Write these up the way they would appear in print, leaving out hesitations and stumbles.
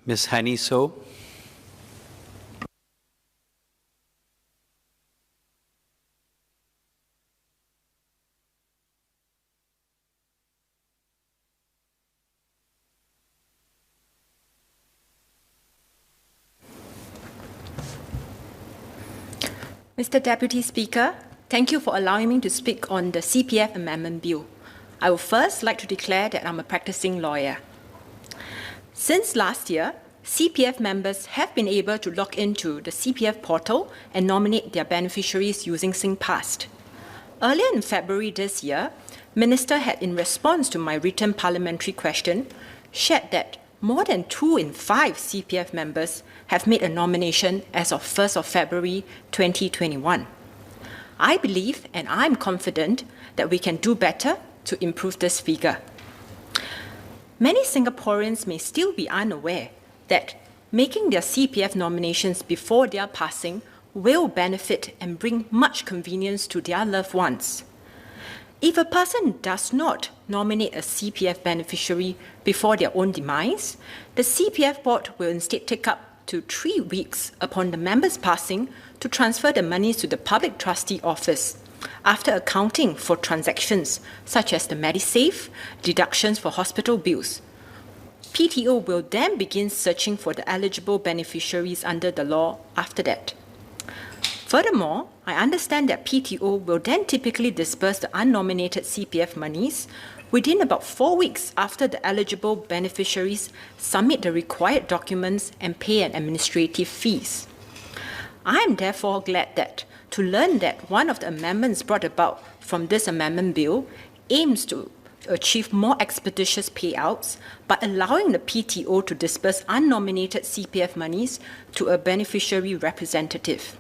Ms. Hany So. Mr. Deputy Speaker, thank you for allowing me to speak on the CPF Amendment Bill. I would first like to declare that I'm a practicing lawyer. Since last year, CPF members have been able to log into the CPF portal and nominate their beneficiaries using SingPass. Earlier in February this year, Minister had, in response to my written parliamentary question, shared that more than 2 in 5 CPF members have made a nomination as of 1st of February 2021. I believe and I'm confident that we can do better to improve this figure. Many Singaporeans may still be unaware that making their CPF nominations before their passing will benefit and bring much convenience to their loved ones. If a person does not nominate a CPF beneficiary before their own demise, the CPF board will instead take up to 3 weeks upon the member's passing to transfer the monies to the Public Trustee Office, after accounting for transactions such as the MediSave, deductions for hospital bills. PTO will then begin searching for the eligible beneficiaries under the law after that. Furthermore, I understand that PTO will then typically disburse the unnominated CPF monies within about 4 weeks after the eligible beneficiaries submit the required documents and pay an administrative fees. I am therefore glad to learn that one of the amendments brought about from this amendment bill aims to achieve more expeditious payouts by allowing the PTO to disburse unnominated CPF monies to a beneficiary representative.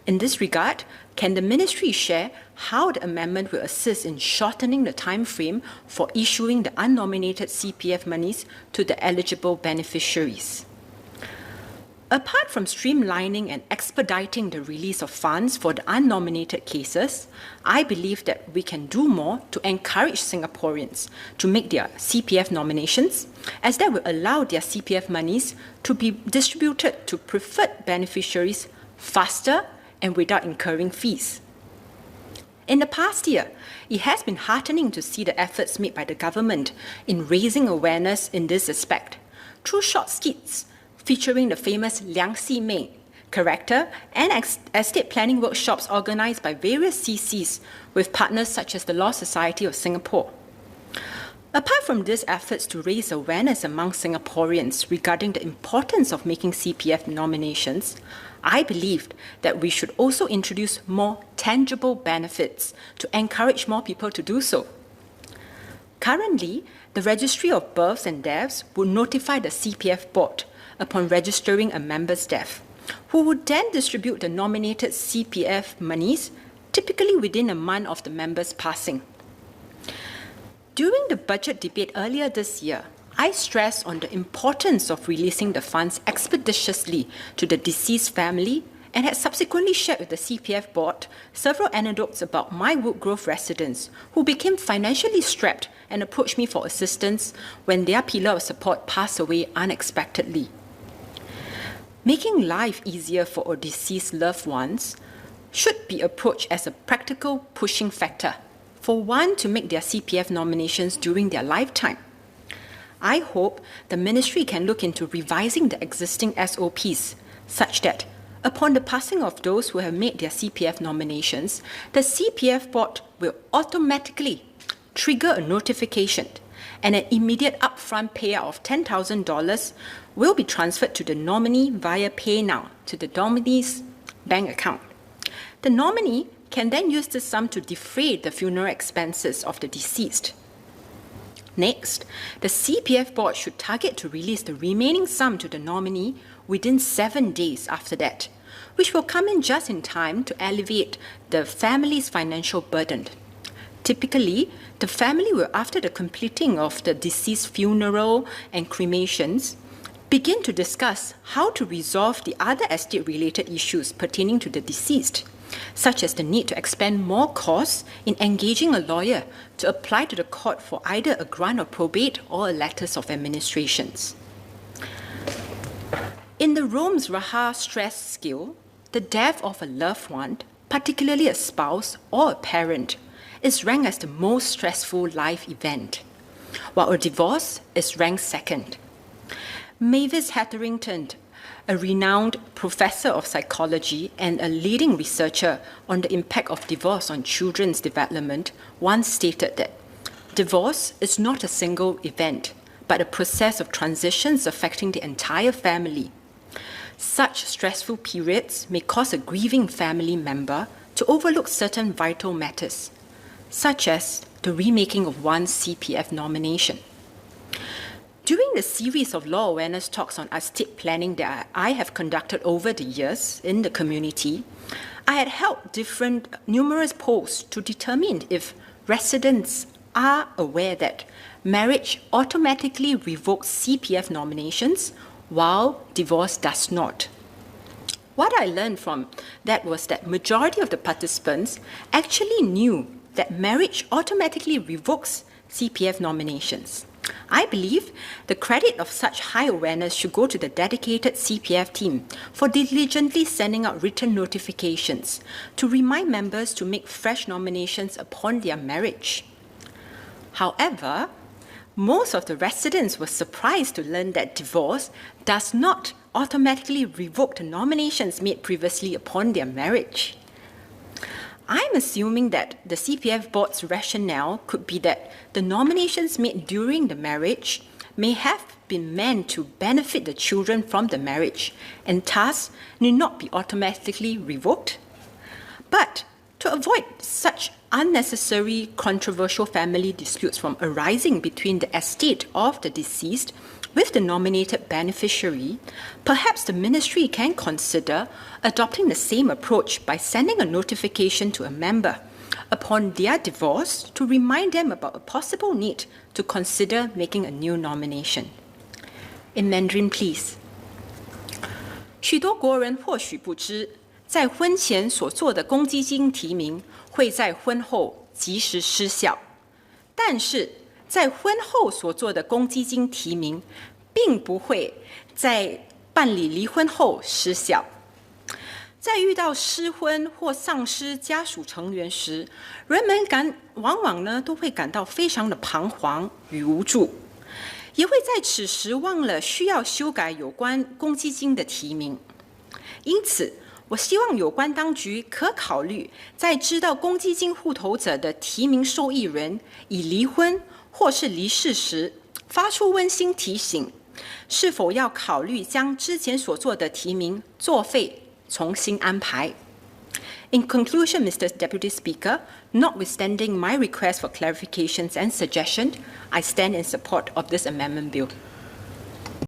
In this regard, can the Ministry share how the amendment will assist in shortening the time frame for issuing the unnominated CPF monies to the eligible beneficiaries? Apart from streamlining and expediting the release of funds for the unnominated cases, I believe that we can do more to encourage Singaporeans to make their CPF nominations, as that will allow their CPF monies to be distributed to preferred beneficiaries faster and without incurring fees. In the past year, it has been heartening to see the efforts made by the government in raising awareness in this aspect through short skits featuring the famous Liang Si Mei character and estate planning workshops organized by various CCs with partners such as the Law Society of Singapore. Apart from these efforts to raise awareness among Singaporeans regarding the importance of making CPF nominations, I believed that we should also introduce more tangible benefits to encourage more people to do so. Currently, the Registry of Births and Deaths would notify the CPF board upon registering a member's death, who would then distribute the nominated CPF monies, typically within a month of the member's passing. During the budget debate earlier this year, I stressed on the importance of releasing the funds expeditiously to the deceased family and had subsequently shared with the CPF board several anecdotes about my Woodgrove residents who became financially strapped and approached me for assistance when their pillar of support passed away unexpectedly. Making life easier for our deceased loved ones should be approached as a practical pushing factor for one to make their CPF nominations during their lifetime. I hope the Ministry can look into revising the existing SOPs such that, upon the passing of those who have made their CPF nominations, the CPF board will automatically trigger a notification and an immediate upfront payout of $10,000 will be transferred to the nominee via PayNow to the nominee's bank account. The nominee can then use this sum to defray the funeral expenses of the deceased. Next, the CPF board should target to release the remaining sum to the nominee within 7 days after that, which will come in just in time to alleviate the family's financial burden. Typically, the family will, after the completing of the deceased funeral and cremations, begin to discuss how to resolve the other estate-related issues pertaining to the deceased, such as the need to expend more costs in engaging a lawyer to apply to the court for either a grant of probate or a letters of administrations. In the Roms-Raha stress scale, the death of a loved one, particularly a spouse or a parent, is ranked as the most stressful life event, while a divorce is ranked second. Mavis Hetherington, a renowned professor of psychology and a leading researcher on the impact of divorce on children's development, once stated that divorce is not a single event, but a process of transitions affecting the entire family. Such stressful periods may cause a grieving family member to overlook certain vital matters, such as the remaking of one's CPF nomination. During the series of law awareness talks on estate planning that I have conducted over the years in the community, I had held numerous polls to determine if residents are aware that marriage automatically revokes CPF nominations while divorce does not. What I learned from that was that majority of the participants actually knew that marriage automatically revokes CPF nominations. I believe the credit of such high awareness should go to the dedicated CPF team for diligently sending out written notifications to remind members to make fresh nominations upon their marriage. However, most of the residents were surprised to learn that divorce does not automatically revoke the nominations made previously upon their marriage. I'm assuming that the CPF board's rationale could be that the nominations made during the marriage may have been meant to benefit the children from the marriage and thus need not be automatically revoked. But to avoid such unnecessary controversial family disputes from arising between the estate of the deceased with the nominated beneficiary, perhaps the ministry can consider adopting the same approach by sending a notification to a member upon their divorce to remind them about a possible need to consider making a new nomination. In Mandarin, please. 许多国人或许不知，在婚前所做的公积金提名会在婚后即时失效，但是在婚后所做的公积金提名并不会在办理离婚后失效。在遇到失婚或丧失家属成员时，人们往往都会感到非常的彷徨与无助，也会在此时忘了需要修改有关公积金的提名。因此，我希望有关当局可考虑在知道公积金户头者的提名受益人已离婚或是离世时，发出温馨提醒，是否要考虑将之前所做的提名作废重新安排。In conclusion, Mr. Deputy Speaker, notwithstanding my request for clarifications and suggestions, I stand in support of this amendment bill.